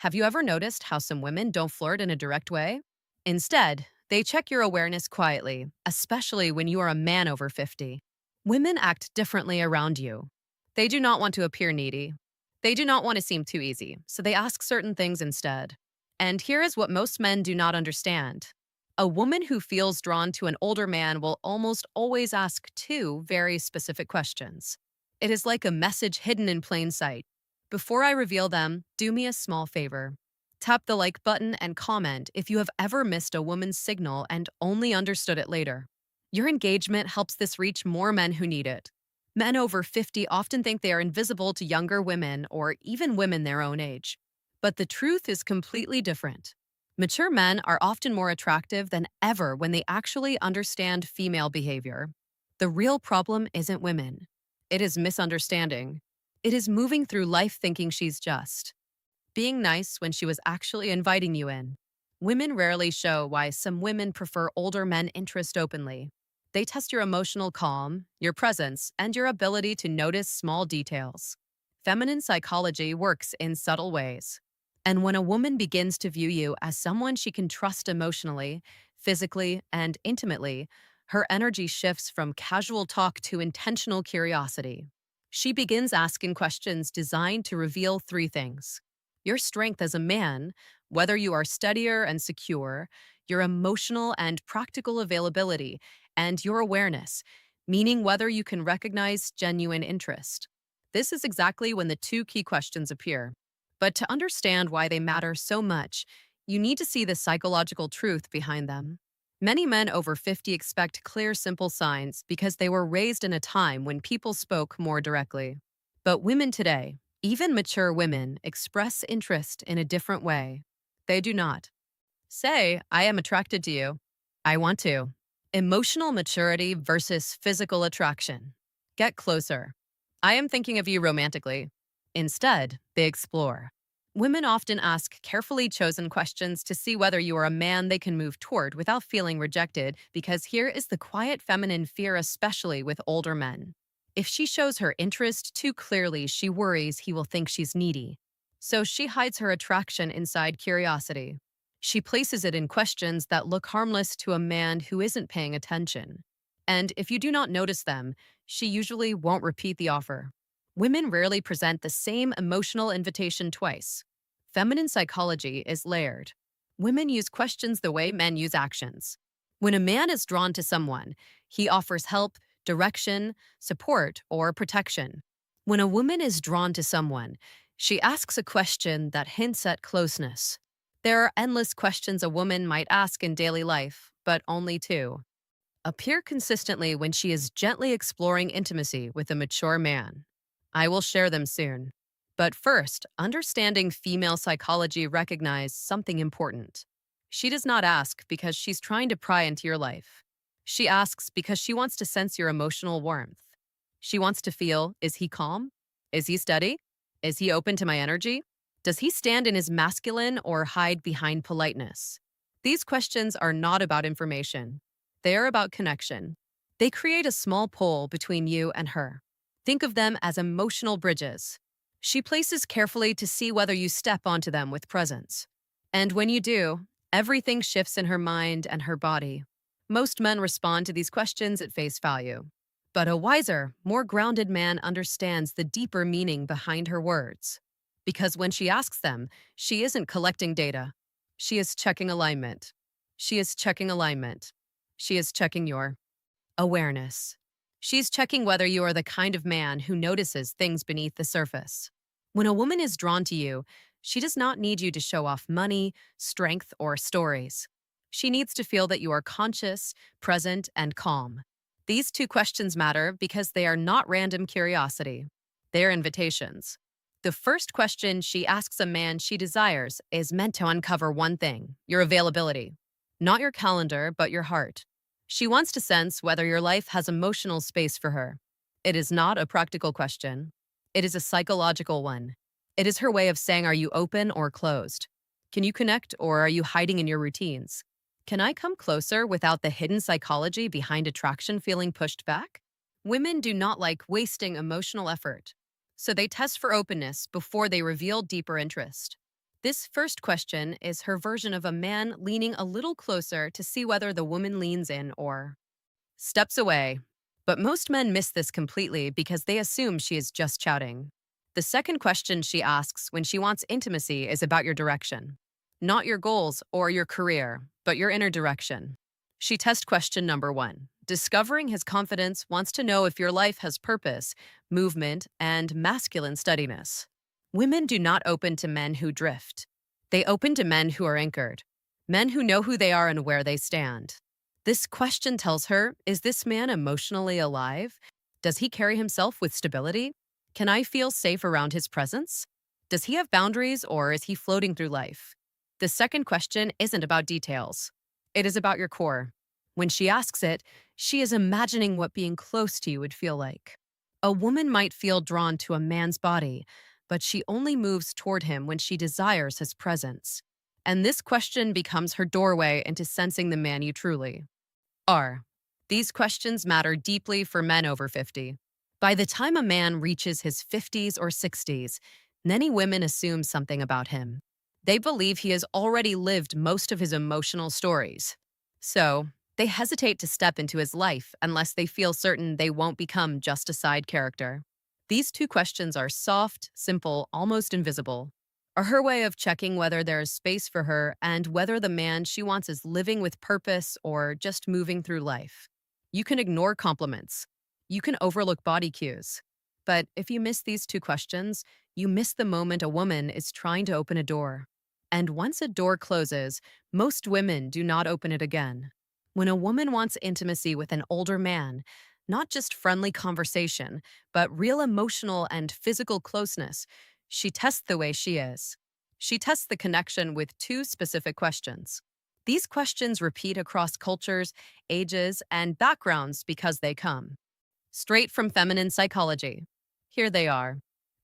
Have you ever noticed how some women don't flirt in a direct way? Instead, they check your awareness quietly, especially when you are a man over 50. Women act differently around you. They do not want to appear needy. They do not want to seem too easy, so they ask certain things instead. And here is what most men do not understand. A woman who feels drawn to an older man will almost always ask two very specific questions. It is like a message hidden in plain sight. Before I reveal them, do me a small favor. Tap the like button and comment if you have ever missed a woman's signal and only understood it later. Your engagement helps this reach more men who need it. Men over 50 often think they are invisible to younger women or even women their own age. But the truth is completely different. Mature men are often more attractive than ever when they actually understand female behavior. The real problem isn't women. It is misunderstanding. It is moving through life thinking she's just being nice when she was actually inviting you in. Women rarely show why some women prefer older men interest openly. They test your emotional calm, your presence, and your ability to notice small details. Feminine psychology works in subtle ways. And when a woman begins to view you as someone she can trust emotionally, physically, and intimately, her energy shifts from casual talk to intentional curiosity. She begins asking questions designed to reveal three things: your strength as a man, whether you are steadier and secure, your emotional and practical availability, and your awareness, meaning whether you can recognize genuine interest. This is exactly when the two key questions appear. But to understand why they matter so much, you need to see the psychological truth behind them. Many men over 50 expect clear, simple signs because they were raised in a time when people spoke more directly. But women today, even mature women, express interest in a different way. They do not say, I am attracted to you. I want to. Emotional maturity versus physical attraction. Get closer. I am thinking of you romantically. Instead, they explore. Women often ask carefully chosen questions to see whether you are a man they can move toward without feeling rejected, because here is the quiet feminine fear, especially with older men. If she shows her interest too clearly, she worries he will think she's needy. So she hides her attraction inside curiosity. She places it in questions that look harmless to a man who isn't paying attention. And if you do not notice them, she usually won't repeat the offer. Women rarely present the same emotional invitation twice. Feminine psychology is layered. Women use questions the way men use actions. When a man is drawn to someone, he offers help, direction, support, or protection. When a woman is drawn to someone, she asks a question that hints at closeness. There are endless questions a woman might ask in daily life, but only two appear consistently when she is gently exploring intimacy with a mature man. I will share them soon. But first, understanding female psychology recognizes something important. She does not ask because she's trying to pry into your life. She asks because she wants to sense your emotional warmth. She wants to feel, is he calm? Is he steady? Is he open to my energy? Does he stand in his masculine or hide behind politeness? These questions are not about information. They are about connection. They create a small pole between you and her. Think of them as emotional bridges. She places carefully to see whether you step onto them with presence. And when you do, everything shifts in her mind and her body. Most men respond to these questions at face value. But a wiser, more grounded man understands the deeper meaning behind her words. Because when she asks them, she isn't collecting data. She is checking alignment. She is checking alignment. She is checking your awareness. She's checking whether you are the kind of man who notices things beneath the surface. When a woman is drawn to you, she does not need you to show off money, strength, or stories. She needs to feel that you are conscious, present, and calm. These two questions matter because they are not random curiosity. They are invitations. The first question she asks a man she desires is meant to uncover one thing: your availability. Not your calendar, but your heart. She wants to sense whether your life has emotional space for her. It is not a practical question. It is a psychological one. It is her way of saying, are you open or closed? Can you connect, or are you hiding in your routines? Can I come closer without the hidden psychology behind attraction feeling pushed back? Women do not like wasting emotional effort, so they test for openness before they reveal deeper interest. This first question is her version of a man leaning a little closer to see whether the woman leans in or steps away. But most men miss this completely because they assume she is just shouting. The second question she asks when she wants intimacy is about your direction. Not your goals or your career, but your inner direction. She tests question number one. Discovering his confidence wants to know if your life has purpose, movement, and masculine steadiness. Women do not open to men who drift. They open to men who are anchored, men who know who they are and where they stand. This question tells her, is this man emotionally alive? Does he carry himself with stability? Can I feel safe around his presence? Does he have boundaries or is he floating through life? The second question isn't about details. It is about your core. When she asks it, she is imagining what being close to you would feel like. A woman might feel drawn to a man's body, but she only moves toward him when she desires his presence. And this question becomes her doorway into sensing the man you truly are. These questions matter deeply for men over 50. By the time a man reaches his 50s or 60s, many women assume something about him. They believe he has already lived most of his emotional stories. So, they hesitate to step into his life unless they feel certain they won't become just a side character. These two questions are soft, simple, almost invisible, are her way of checking whether there is space for her and whether the man she wants is living with purpose or just moving through life. You can ignore compliments. You can overlook body cues. But if you miss these two questions, you miss the moment a woman is trying to open a door. And once a door closes, most women do not open it again. When a woman wants intimacy with an older man, not just friendly conversation, but real emotional and physical closeness, she tests the way she is. She tests the connection with two specific questions. These questions repeat across cultures, ages, and backgrounds because they come straight from feminine psychology. Here they are.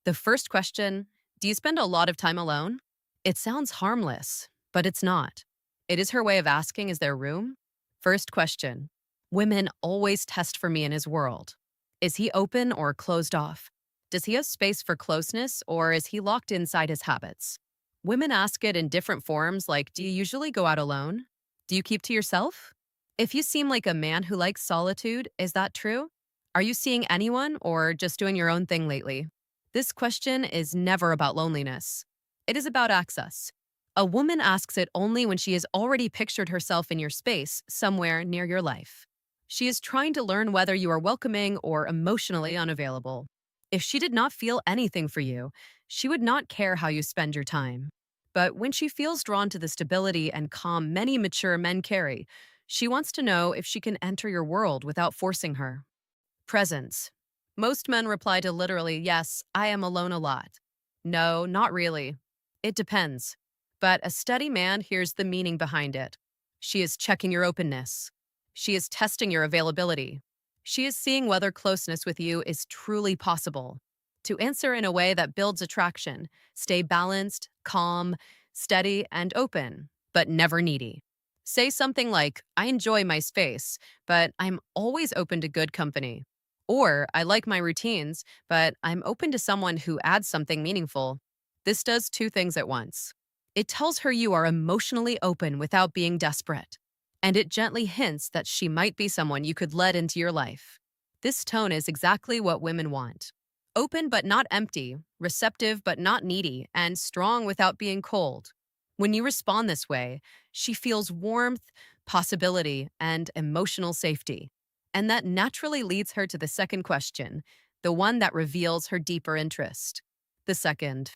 The first question, do you spend a lot of time alone? It sounds harmless, but it's not. It is her way of asking, is there room? First question, women always test for me in his world. Is he open or closed off? Does he have space for closeness or is he locked inside his habits? Women ask it in different forms like, do you usually go out alone? Do you keep to yourself? If you seem like a man who likes solitude, is that true? Are you seeing anyone or just doing your own thing lately? This question is never about loneliness. It is about access. A woman asks it only when she has already pictured herself in your space somewhere near your life. She is trying to learn whether you are welcoming or emotionally unavailable. If she did not feel anything for you, she would not care how you spend your time. But when she feels drawn to the stability and calm many mature men carry, she wants to know if she can enter your world without forcing her. Presence. Most men reply to literally, yes, I am alone a lot. No, not really. It depends. But a steady man hears the meaning behind it. She is checking your openness. She is testing your availability. She is seeing whether closeness with you is truly possible. To answer in a way that builds attraction, stay balanced, calm, steady, and open, but never needy. Say something like, I enjoy my space, but I'm always open to good company. Or, I like my routines, but I'm open to someone who adds something meaningful. This does two things at once. It tells her you are emotionally open without being desperate. And it gently hints that she might be someone you could let into your life. This tone is exactly what women want. Open but not empty, receptive but not needy, and strong without being cold. When you respond this way, she feels warmth, possibility, and emotional safety. And that naturally leads her to the second question, the one that reveals her deeper interest. The second.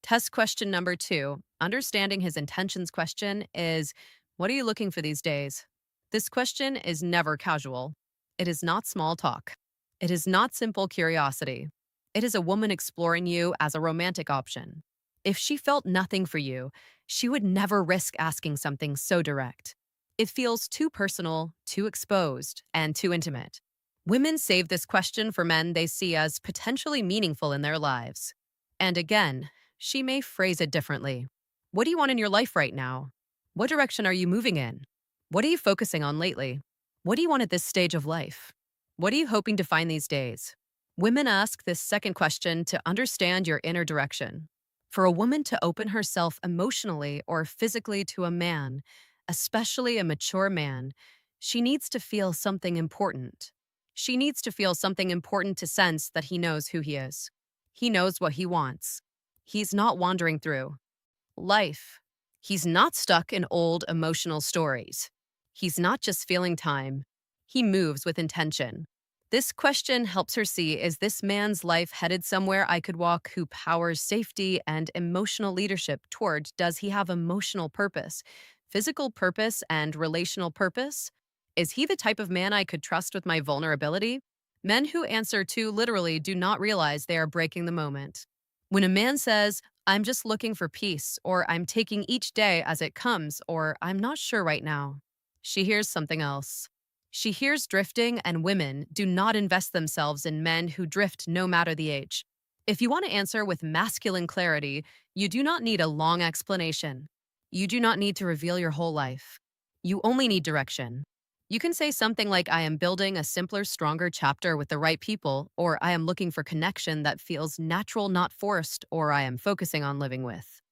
Test question number 2, understanding his intentions question is, what are you looking for these days? This question is never casual. It is not small talk. It is not simple curiosity. It is a woman exploring you as a romantic option. If she felt nothing for you, she would never risk asking something so direct. It feels too personal, too exposed, and too intimate. Women save this question for men they see as potentially meaningful in their lives. And again, she may phrase it differently. What do you want in your life right now? What direction are you moving in? What are you focusing on lately? What do you want at this stage of life? What are you hoping to find these days? Women ask this second question to understand your inner direction. For a woman to open herself emotionally or physically to a man, especially a mature man, she needs to feel something important. She needs to feel something important to sense that he knows who he is. He knows what he wants. He's not wandering through life. He's not stuck in old emotional stories. He's not just feeling time. He moves with intention. This question helps her see, is this man's life headed somewhere I could walk? Who powers safety and emotional leadership toward? Does he have emotional purpose, physical purpose, and relational purpose? Is he the type of man I could trust with my vulnerability? Men who answer too literally do not realize they are breaking the moment. When a man says, I'm just looking for peace, or I'm taking each day as it comes, or I'm not sure right now, she hears something else. She hears drifting, and women do not invest themselves in men who drift no matter the age. If you want to answer with masculine clarity, you do not need a long explanation. You do not need to reveal your whole life. You only need direction. You can say something like, I am building a simpler, stronger chapter with the right people, or I am looking for connection that feels natural, not forced, or I am focusing on living with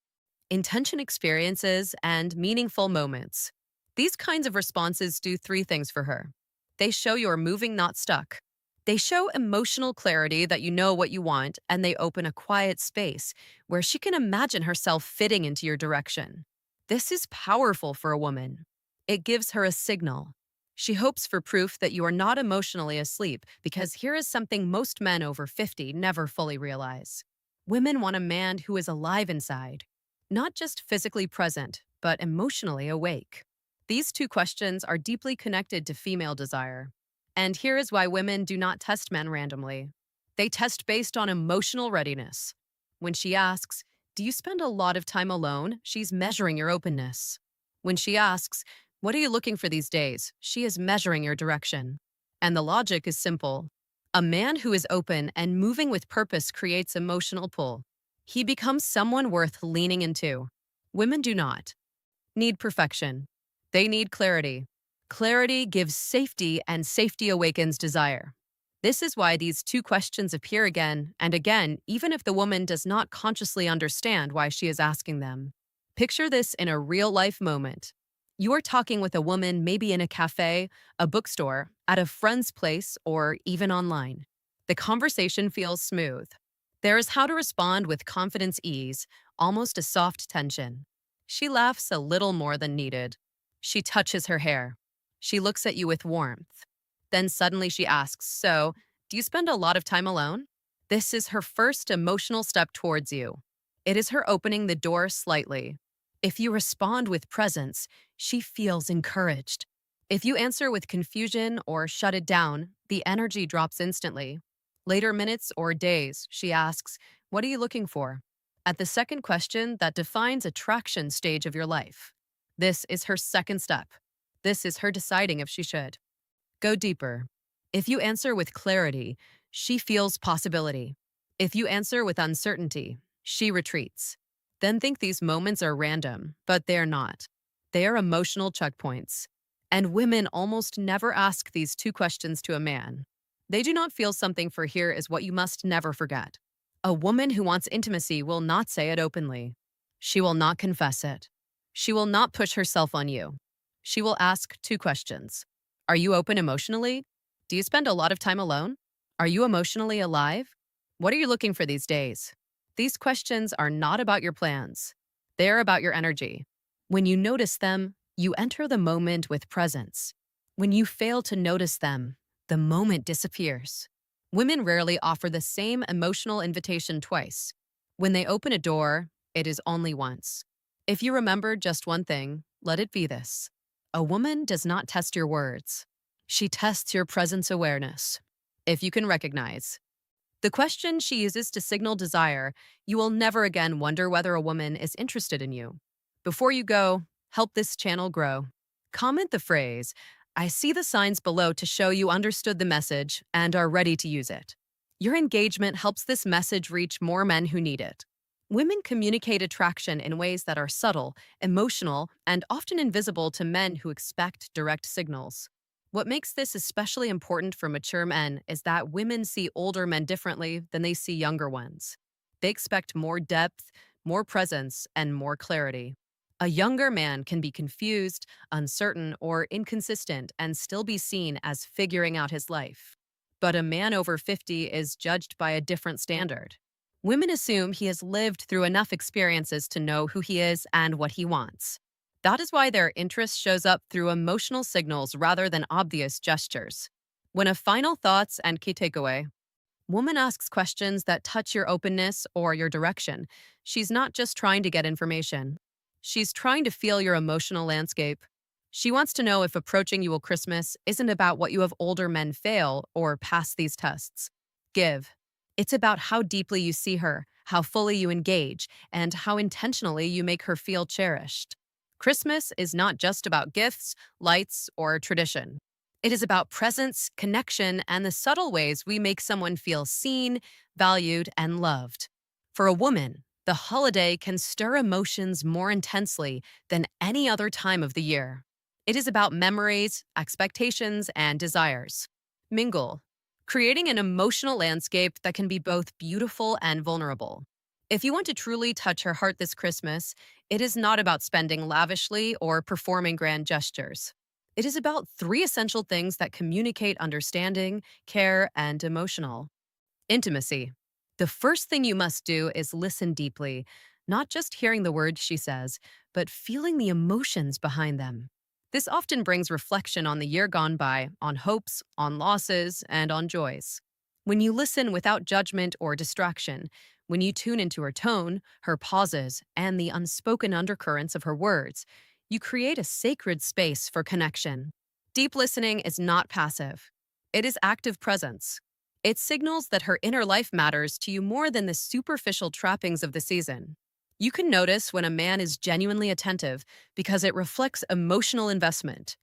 intention experiences and meaningful moments. These kinds of responses do three things for her. They show you're moving, not stuck. They show emotional clarity that you know what you want, and they open a quiet space where she can imagine herself fitting into your direction. This is powerful for a woman. It gives her a signal. She hopes for proof that you are not emotionally asleep, because here is something most men over 50 never fully realize. Women want a man who is alive inside, not just physically present, but emotionally awake. These two questions are deeply connected to female desire. And here is why women do not test men randomly. They test based on emotional readiness. When she asks, do you spend a lot of time alone? She's measuring your openness. When she asks, what are you looking for these days? She is measuring your direction. And the logic is simple. A man who is open and moving with purpose creates emotional pull. He becomes someone worth leaning into. Women do not need perfection. They need clarity. Clarity gives safety, and safety awakens desire. This is why these two questions appear again and again, even if the woman does not consciously understand why she is asking them. Picture this in a real-life moment. You are talking with a woman, maybe in a cafe, a bookstore, at a friend's place, or even online. The conversation feels smooth. There is how to respond with confidence ease, almost a soft tension. She laughs a little more than needed. She touches her hair. She looks at you with warmth. Then suddenly she asks, so, do you spend a lot of time alone? This is her first emotional step towards you. It is her opening the door slightly. If you respond with presence, she feels encouraged. If you answer with confusion or shut it down, the energy drops instantly. Later minutes or days, she asks, what are you looking for? At the second question that defines attraction stage of your life. This is her second step. This is her deciding if she should go deeper. If you answer with clarity, she feels possibility. If you answer with uncertainty, she retreats. Then think these moments are random, but they're not. They are emotional checkpoints. And women almost never ask these two questions to a man. They do not feel something, for here is what you must never forget. A woman who wants intimacy will not say it openly. She will not confess it. She will not push herself on you. She will ask two questions. Are you open emotionally? Do you spend a lot of time alone? Are you emotionally alive? What are you looking for these days? These questions are not about your plans. They are about your energy. When you notice them, you enter the moment with presence. When you fail to notice them, the moment disappears. Women rarely offer the same emotional invitation twice. When they open a door, it is only once. If you remember just one thing, let it be this. A woman does not test your words. She tests your presence awareness. If you can recognize the question she uses to signal desire, you will never again wonder whether a woman is interested in you. Before you go, help this channel grow. Comment the phrase, I see the signs below, to show you understood the message and are ready to use it. Your engagement helps this message reach more men who need it. Women communicate attraction in ways that are subtle, emotional, and often invisible to men who expect direct signals. What makes this especially important for mature men is that women see older men differently than they see younger ones. They expect more depth, more presence, and more clarity. A younger man can be confused, uncertain, or inconsistent and still be seen as figuring out his life. But a man over 50 is judged by a different standard. Women assume he has lived through enough experiences to know who he is and what he wants. That is why their interest shows up through emotional signals rather than obvious gestures. When a final thoughts and key takeaway, woman asks questions that touch your openness or your direction. She's not just trying to get information. She's trying to feel your emotional landscape. She wants to know if approaching you will Christmas isn't about what you have older men fail or pass these tests. Give. It's about how deeply you see her, how fully you engage, and how intentionally you make her feel cherished. Christmas is not just about gifts, lights, or tradition. It is about presence, connection, and the subtle ways we make someone feel seen, valued, and loved. For a woman, the holiday can stir emotions more intensely than any other time of the year. It is about memories, expectations, and desires. Mingle, creating an emotional landscape that can be both beautiful and vulnerable. If you want to truly touch her heart this Christmas, it is not about spending lavishly or performing grand gestures. It is about three essential things that communicate understanding, care, and emotional. Intimacy. The first thing you must do is listen deeply, not just hearing the words she says, but feeling the emotions behind them. This often brings reflection on the year gone by, on hopes, on losses, and on joys. When you listen without judgment or distraction, when you tune into her tone, her pauses, and the unspoken undercurrents of her words, you create a sacred space for connection. Deep listening is not passive, it is active presence. It signals that her inner life matters to you more than the superficial trappings of the season. You can notice when a man is genuinely attentive because it reflects emotional investment.